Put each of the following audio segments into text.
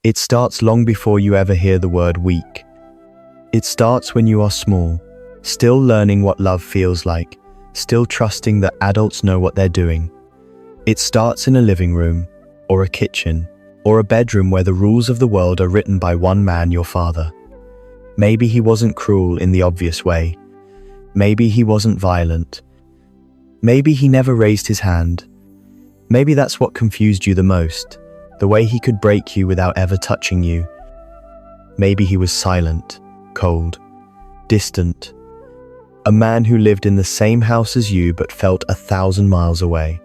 It starts long before you ever hear the word weak. It starts when you are small, still learning what love feels like, still trusting that adults know what they're doing. It starts in a living room, or a kitchen, or a bedroom where the rules of the world are written by one man, your father. Maybe he wasn't cruel in the obvious way. Maybe he wasn't violent. Maybe he never raised his hand. Maybe that's what confused you the most, the way he could break you without ever touching you. Maybe he was silent, cold, distant. A man who lived in the same house as you but felt 1,000 miles away.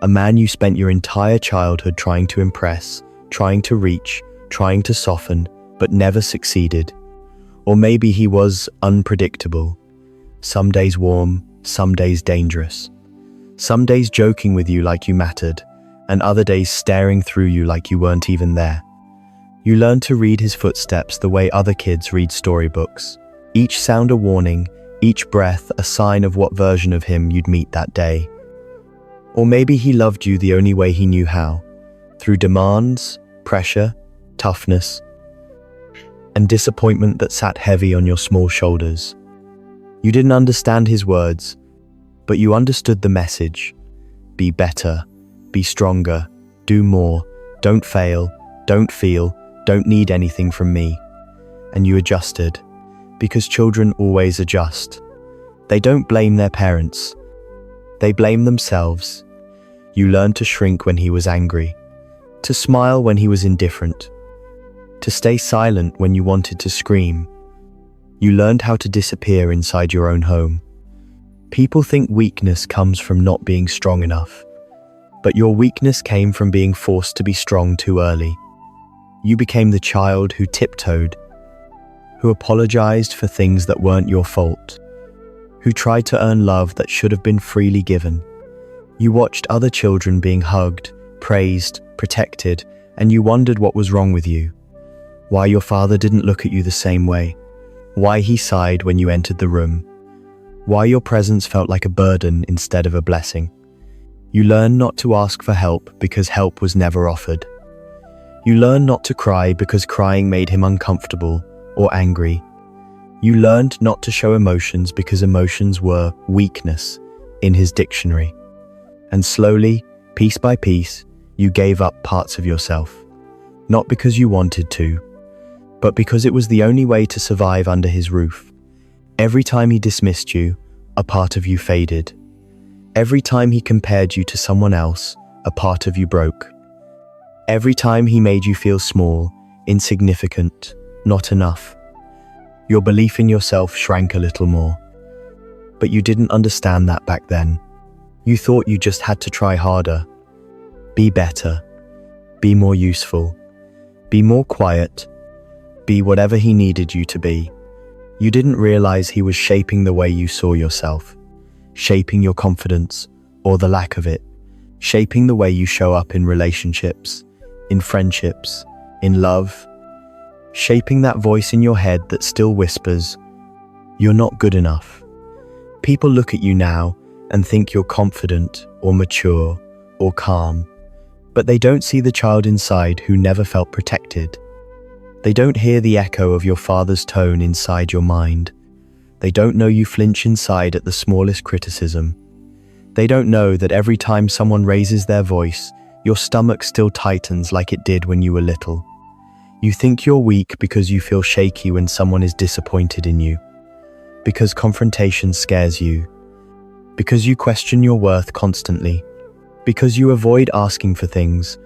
A man you spent your entire childhood trying to impress, trying to reach, trying to soften, but never succeeded. Or maybe he was unpredictable. Some days warm, some days dangerous. Some days joking with you like you mattered, and other days staring through you like you weren't even there. You learned to read his footsteps the way other kids read storybooks. Each sound a warning, each breath a sign of what version of him you'd meet that day. Or maybe he loved you the only way he knew how, through demands, pressure, toughness, and disappointment that sat heavy on your small shoulders. You didn't understand his words, but you understood the message. Be better, be stronger, do more, don't fail, don't feel, don't need anything from me. And you adjusted, because children always adjust. They don't blame their parents. They blame themselves. You learned to shrink when he was angry, to smile when he was indifferent, to stay silent when you wanted to scream. You learned how to disappear inside your own home. People think weakness comes from not being strong enough, but your weakness came from being forced to be strong too early. You became the child who tiptoed, who apologized for things that weren't your fault, who tried to earn love that should have been freely given. You watched other children being hugged, praised, protected, and you wondered what was wrong with you. Why your father didn't look at you the same way. Why he sighed when you entered the room. Why your presence felt like a burden instead of a blessing. You learned not to ask for help because help was never offered. You learned not to cry because crying made him uncomfortable or angry. You learned not to show emotions because emotions were weakness in his dictionary. And slowly, piece by piece, you gave up parts of yourself. Not because you wanted to, but because it was the only way to survive under his roof. Every time he dismissed you, a part of you faded. Every time he compared you to someone else, a part of you broke. Every time he made you feel small, insignificant, not enough. Your belief in yourself shrank a little more. But you didn't understand that back then. You thought you just had to try harder. Be better. Be more useful. Be more quiet. Be whatever he needed you to be. You didn't realize he was shaping the way you saw yourself, shaping your confidence, or the lack of it, shaping the way you show up in relationships, in friendships, in love, shaping that voice in your head that still whispers, "You're not good enough." People look at you now and think you're confident or mature or calm, but they don't see the child inside who never felt protected. They don't hear the echo of your father's tone inside your mind. They don't know you flinch inside at the smallest criticism. They don't know that every time someone raises their voice, your stomach still tightens like it did when you were little. You think you're weak because you feel shaky when someone is disappointed in you, because confrontation scares you, because you question your worth constantly, because you avoid asking for things,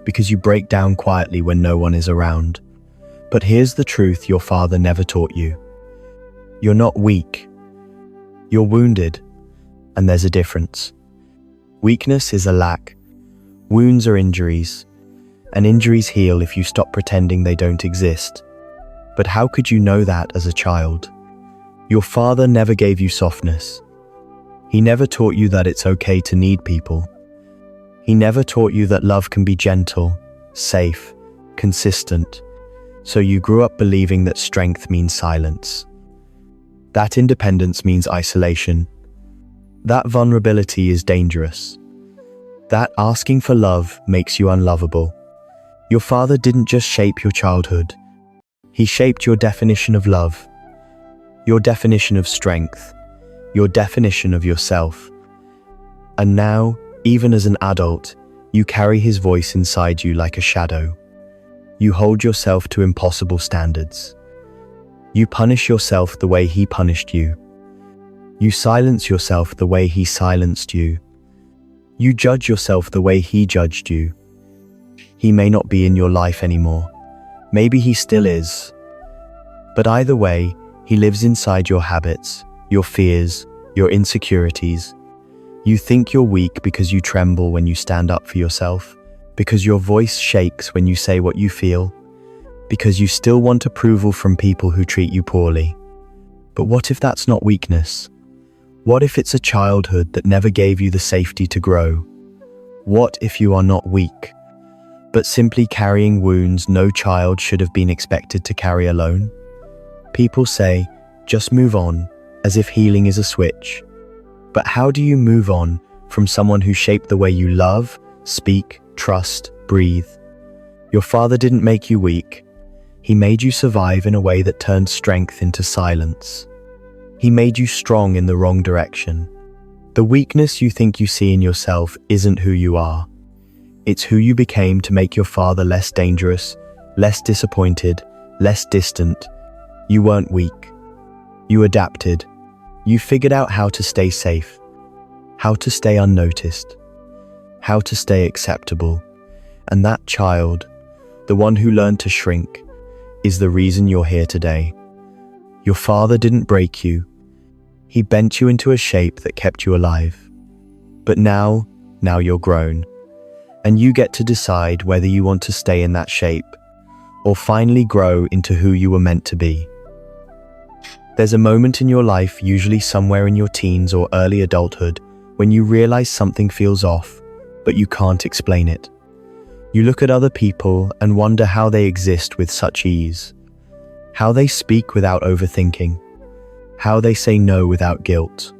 because you break down quietly when no one is around. But here's the truth your father never taught you. You're not weak. You're wounded, and there's a difference. Weakness is a lack. Wounds are injuries, and injuries heal if you stop pretending they don't exist. But how could you know that as a child? Your father never gave you softness. He never taught you that it's okay to need people. He never taught you that love can be gentle, safe, consistent. So you grew up believing that strength means silence. That independence means isolation. That vulnerability is dangerous. That asking for love makes you unlovable. Your father didn't just shape your childhood. He shaped your definition of love, your definition of strength, your definition of yourself. And now, even as an adult, you carry his voice inside you like a shadow. You hold yourself to impossible standards. You punish yourself the way he punished you. You silence yourself the way he silenced you. You judge yourself the way he judged you. He may not be in your life anymore. Maybe he still is. But either way, he lives inside your habits, your fears, your insecurities. You think you're weak because you tremble when you stand up for yourself, because your voice shakes when you say what you feel, because you still want approval from people who treat you poorly. But what if that's not weakness? What if it's a childhood that never gave you the safety to grow? What if you are not weak, but simply carrying wounds no child should have been expected to carry alone? People say, just move on, as if healing is a switch. But how do you move on from someone who shaped the way you love, speak, trust, breathe? Your father didn't make you weak. He made you survive in a way that turned strength into silence. He made you strong in the wrong direction. The weakness you think you see in yourself isn't who you are. It's who you became to make your father less dangerous, less disappointed, less distant. You weren't weak. You adapted. You figured out how to stay safe, how to stay unnoticed, how to stay acceptable. And that child, the one who learned to shrink, is the reason you're here today. Your father didn't break you. He bent you into a shape that kept you alive. But now you're grown. And you get to decide whether you want to stay in that shape or finally grow into who you were meant to be. There's a moment in your life, usually somewhere in your teens or early adulthood, when you realize something feels off, but you can't explain it. You look at other people and wonder how they exist with such ease, how they speak without overthinking, how they say no without guilt,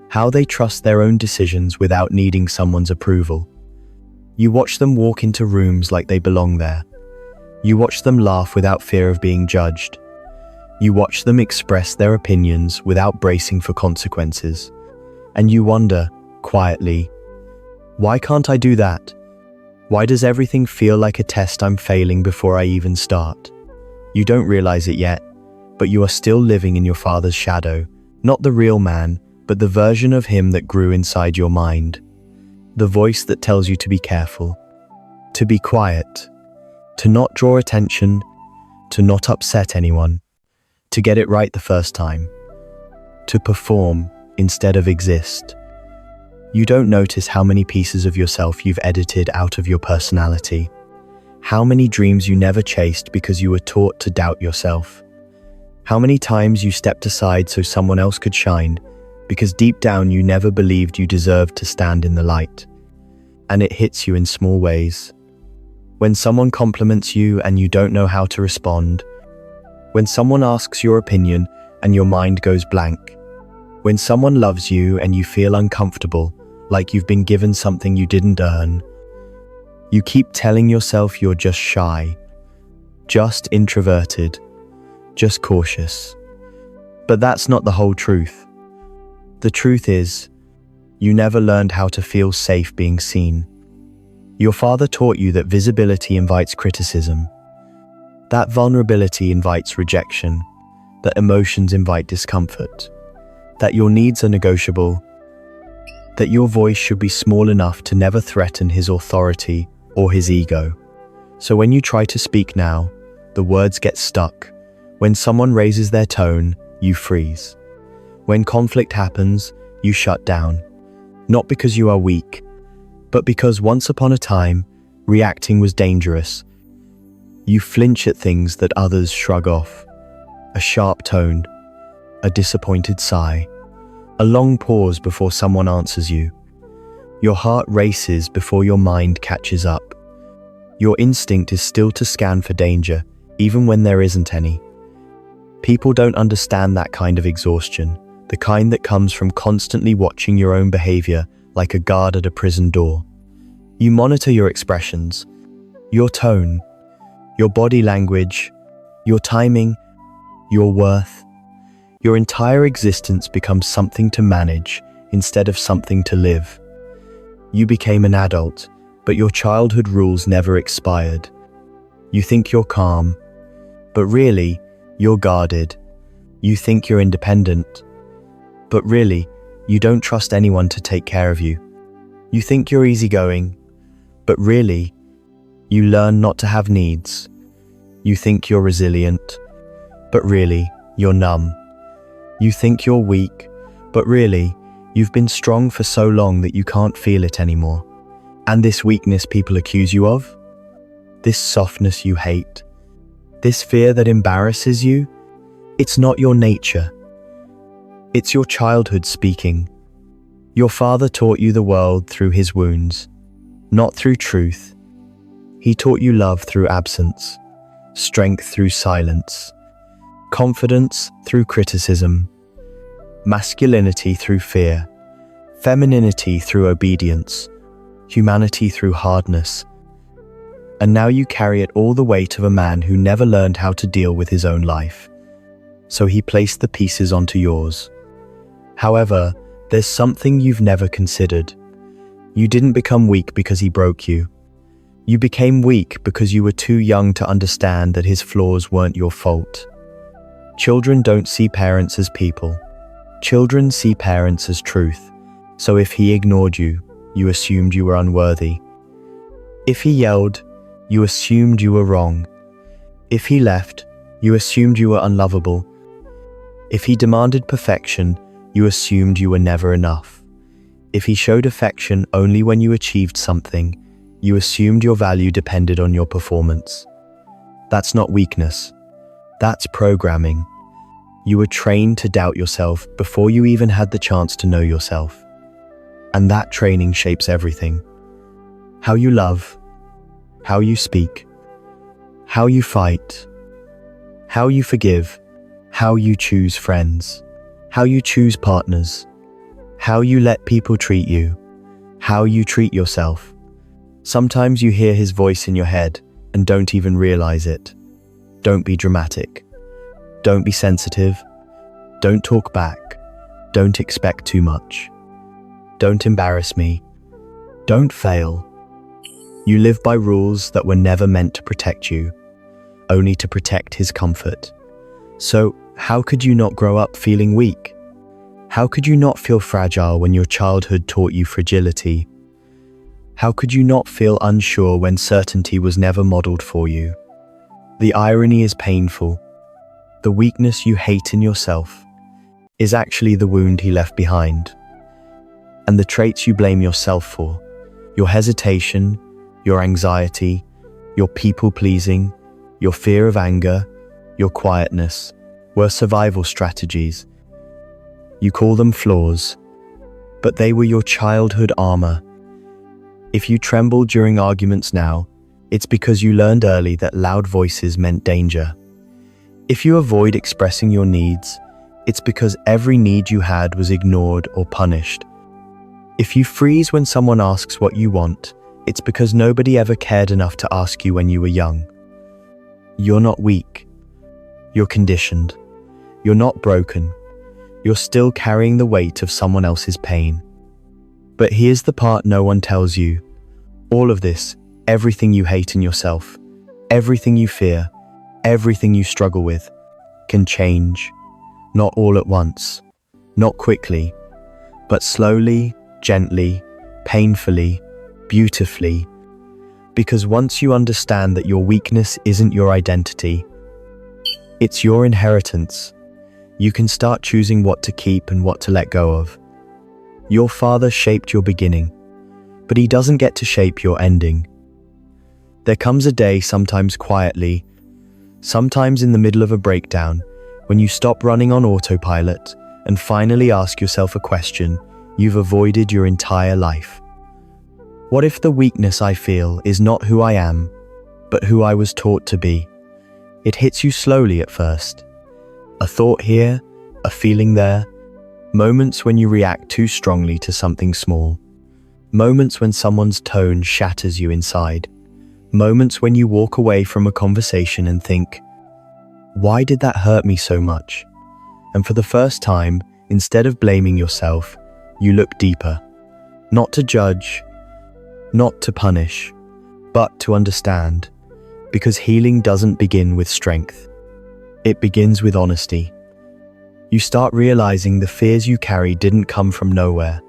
how they trust their own decisions without needing someone's approval. You watch them walk into rooms like they belong there. You watch them laugh without fear of being judged. You watch them express their opinions without bracing for consequences. And you wonder, quietly, why can't I do that? Why does everything feel like a test I'm failing before I even start? You don't realize it yet, but you are still living in your father's shadow, not the real man, but the version of him that grew inside your mind. The voice that tells you to be careful, to be quiet, to not draw attention, to not upset anyone, to get it right the first time, to perform instead of exist. You don't notice how many pieces of yourself you've edited out of your personality, how many dreams you never chased because you were taught to doubt yourself, how many times you stepped aside so someone else could shine because deep down you never believed you deserved to stand in the light. And it hits you in small ways. When someone compliments you and you don't know how to respond, when someone asks your opinion and your mind goes blank, when someone loves you and you feel uncomfortable, like you've been given something you didn't earn, you keep telling yourself you're just shy, just introverted, just cautious. But that's not the whole truth. The truth is, you never learned how to feel safe being seen. Your father taught you that visibility invites criticism, that vulnerability invites rejection, that emotions invite discomfort, that your needs are negotiable, that your voice should be small enough to never threaten his authority or his ego. So when you try to speak now, the words get stuck. When someone raises their tone, you freeze. When conflict happens, you shut down. Not because you are weak, but because once upon a time, reacting was dangerous. You flinch at things that others shrug off. A sharp tone, a disappointed sigh, a long pause before someone answers you. Your heart races before your mind catches up. Your instinct is still to scan for danger, even when there isn't any. People don't understand that kind of exhaustion, the kind that comes from constantly watching your own behavior like a guard at a prison door. You monitor your expressions. your tone, your body language, your timing, your worth. Your entire existence becomes something to manage instead of something to live. You became an adult, but your childhood rules never expired. You think you're calm, but really, you're guarded. You think you're independent, but really, you don't trust anyone to take care of you. You think you're easygoing, but really, you learn not to have needs. You think you're resilient, but really, you're numb. You think you're weak, but really, you've been strong for so long that you can't feel it anymore. And this weakness people accuse you of? This softness you hate? This fear that embarrasses you? It's not your nature. It's your childhood speaking. Your father taught you the world through his wounds, not through truth. He taught you love through absence, strength through silence, confidence through criticism, masculinity through fear, femininity through obedience, humanity through hardness. And now you carry it all the weight of a man who never learned how to deal with his own life. So he placed the pieces onto yours. However, there's something you've never considered. You didn't become weak because he broke you. You became weak because you were too young to understand that his flaws weren't your fault. Children don't see parents as people. Children see parents as truth. So if he ignored you, you assumed you were unworthy. If he yelled, you assumed you were wrong. If he left, you assumed you were unlovable. If he demanded perfection, you assumed you were never enough. If he showed affection only when you achieved something, you assumed your value depended on your performance. That's not weakness. That's programming. You were trained to doubt yourself before you even had the chance to know yourself. And that training shapes everything. How you love, how you speak, how you fight, how you forgive, how you choose friends, how you choose partners, how you let people treat you, how you treat yourself. Sometimes you hear his voice in your head and don't even realize it. Don't be dramatic. Don't be sensitive. Don't talk back. Don't expect too much. Don't embarrass me. Don't fail. You live by rules that were never meant to protect you, only to protect his comfort. So, how could you not grow up feeling weak? How could you not feel fragile when your childhood taught you fragility? How could you not feel unsure when certainty was never modeled for you? The irony is painful. The weakness you hate in yourself is actually the wound he left behind. And the traits you blame yourself for, your hesitation, your anxiety, your people-pleasing, your fear of anger, your quietness, were survival strategies. You call them flaws, but they were your childhood armor. If you tremble during arguments now, it's because you learned early that loud voices meant danger. If you avoid expressing your needs, it's because every need you had was ignored or punished. If you freeze when someone asks what you want, it's because nobody ever cared enough to ask you when you were young. You're not weak. You're conditioned. You're not broken. You're still carrying the weight of someone else's pain. But here's the part no one tells you. All of this, everything you hate in yourself, everything you fear, everything you struggle with, can change. Not all at once, not quickly, but slowly, gently, painfully, beautifully. Because once you understand that your weakness isn't your identity, it's your inheritance, you can start choosing what to keep and what to let go of. Your father shaped your beginning, but he doesn't get to shape your ending. There comes a day, sometimes quietly, sometimes in the middle of a breakdown, when you stop running on autopilot and finally ask yourself a question you've avoided your entire life. What if the weakness I feel is not who I am, but who I was taught to be? It hits you slowly at first. A thought here, a feeling there, moments when you react too strongly to something small, moments when someone's tone shatters you inside, Moments when you walk away from a conversation and think, why did that hurt me so much? And for the first time, instead of blaming yourself, you look deeper. Not to judge, not to punish, but to understand. Because healing doesn't begin with strength. It begins with honesty. You start realizing the fears you carry didn't come from nowhere.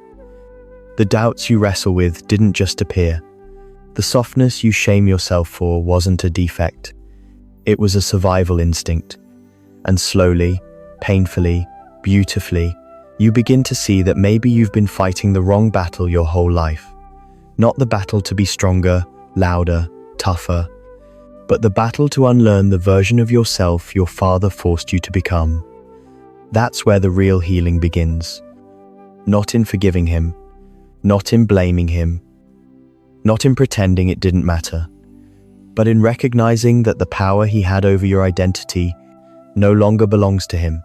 The doubts you wrestle with didn't just appear. The softness you shame yourself for wasn't a defect. It was a survival instinct. And slowly, painfully, beautifully, you begin to see that maybe you've been fighting the wrong battle your whole life. Not the battle to be stronger, louder, tougher, but the battle to unlearn the version of yourself your father forced you to become. That's where the real healing begins. Not in forgiving him, not in blaming him, not in pretending it didn't matter, but in recognizing that the power he had over your identity no longer belongs to him.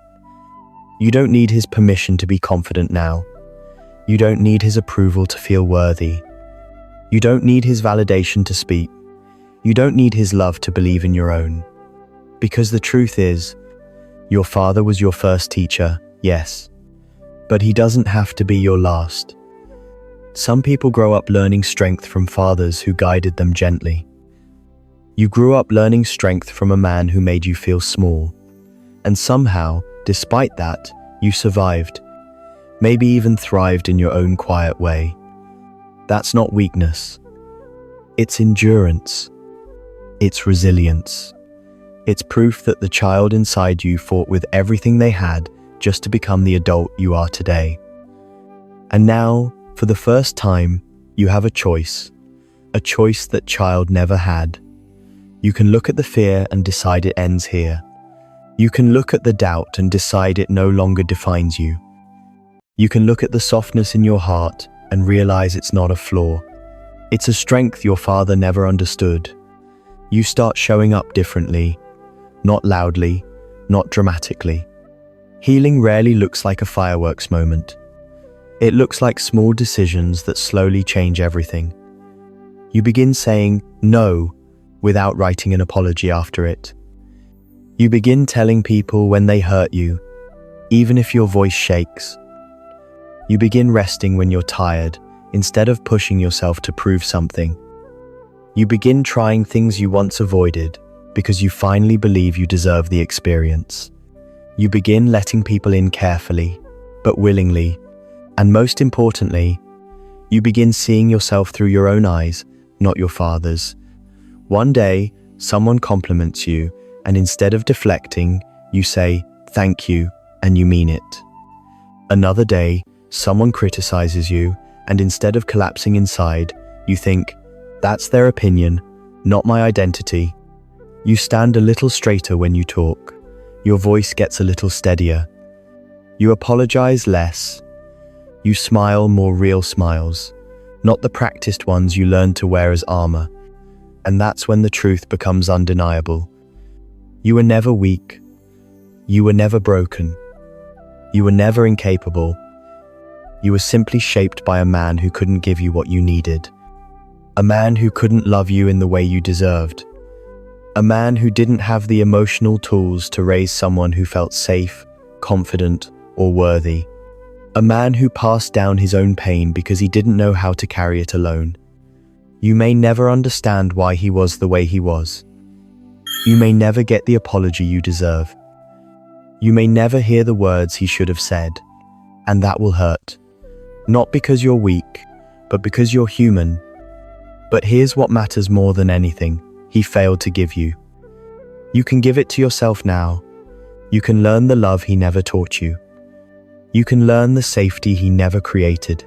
You don't need his permission to be confident now. You don't need his approval to feel worthy. You don't need his validation to speak. You don't need his love to believe in your own. Because the truth is, your father was your first teacher, yes, but he doesn't have to be your last. Some people grow up learning strength from fathers who guided them gently. You grew up learning strength from a man who made you feel small. And somehow, despite that, you survived, maybe even thrived in your own quiet way. That's not weakness. It's endurance. It's resilience. It's proof that the child inside you fought with everything they had just to become the adult you are today. And now, for the first time, you have a choice that child never had. You can look at the fear and decide it ends here. You can look at the doubt and decide it no longer defines you. You can look at the softness in your heart and realize it's not a flaw. It's a strength your father never understood. You start showing up differently, not loudly, not dramatically. Healing rarely looks like a fireworks moment. It looks like small decisions that slowly change everything. You begin saying no without writing an apology after it. You begin telling people when they hurt you, even if your voice shakes. You begin resting when you're tired, instead of pushing yourself to prove something. You begin trying things you once avoided because you finally believe you deserve the experience. You begin letting people in carefully, but willingly. And most importantly, you begin seeing yourself through your own eyes, not your father's. One day, someone compliments you, and instead of deflecting, you say, "Thank you," and you mean it. Another day, someone criticizes you, and instead of collapsing inside, you think, "That's their opinion, not my identity." You stand a little straighter when you talk. Your voice gets a little steadier. You apologize less. You smile more real smiles, not the practiced ones you learned to wear as armor. And that's when the truth becomes undeniable. You were never weak. You were never broken. You were never incapable. You were simply shaped by a man who couldn't give you what you needed. A man who couldn't love you in the way you deserved. A man who didn't have the emotional tools to raise someone who felt safe, confident, or worthy. A man who passed down his own pain because he didn't know how to carry it alone. You may never understand why he was the way he was. You may never get the apology you deserve. You may never hear the words he should have said, and that will hurt. Not because you're weak, but because you're human. But here's what matters more than anything: he failed to give you. You can give it to yourself now. You can learn the love he never taught you. You can learn the safety he never created.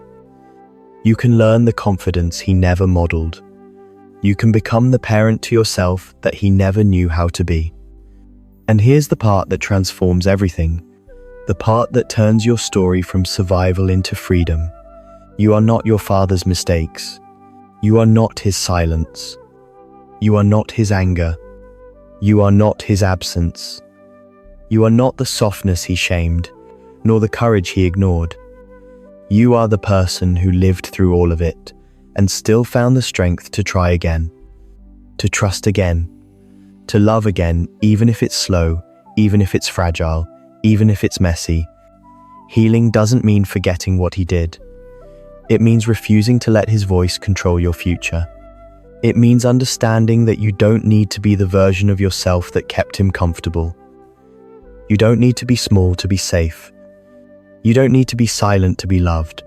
You can learn the confidence he never modeled. You can become the parent to yourself that he never knew how to be. And here's the part that transforms everything. The part that turns your story from survival into freedom. You are not your father's mistakes. You are not his silence. You are not his anger. You are not his absence. You are not the softness he shamed, nor the courage he ignored. You are the person who lived through all of it and still found the strength to try again. to trust again, to love again, even if it's slow, even if it's fragile, even if it's messy. Healing doesn't mean forgetting what he did. It means refusing to let his voice control your future. It means understanding that you don't need to be the version of yourself that kept him comfortable. You don't need to be small to be safe. You don't need to be silent to be loved.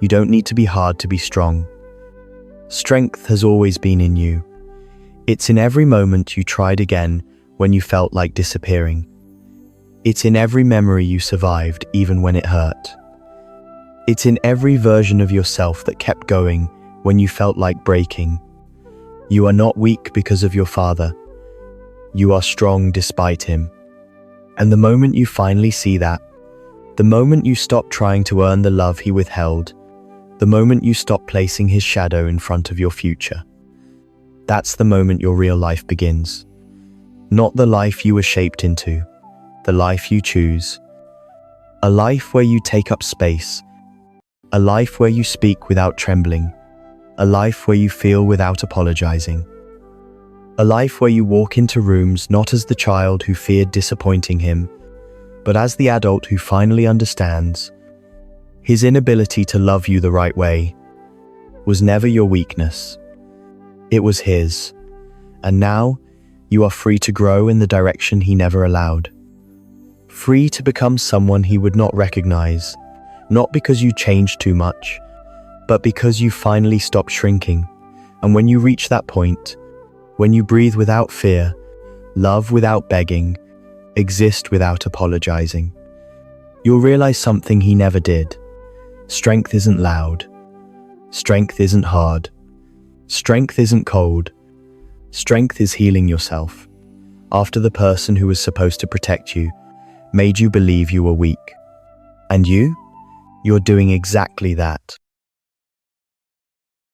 You don't need to be hard to be strong. Strength has always been in you. It's in every moment you tried again when you felt like disappearing. It's in every memory you survived even when it hurt. It's in every version of yourself that kept going when you felt like breaking. You are not weak because of your father. You are strong despite him. And the moment you finally see that, the moment you stop trying to earn the love he withheld, the moment you stop placing his shadow in front of your future, that's the moment your real life begins. Not the life you were shaped into, the life you choose. A life where you take up space. A life where you speak without trembling. A life where you feel without apologizing. A life where you walk into rooms not as the child who feared disappointing him, but as the adult who finally understands. His inability to love you the right way was never your weakness. It was his. And now, you are free to grow in the direction he never allowed. Free to become someone he would not recognize, not because you changed too much, but because you finally stopped shrinking. And when you reach that point, when you breathe without fear, love without begging, exist without apologizing, you'll realize something he never did. Strength isn't loud. Strength isn't hard. Strength isn't cold. Strength is healing yourself after the person who was supposed to protect you made you believe you were weak. And you're doing exactly that.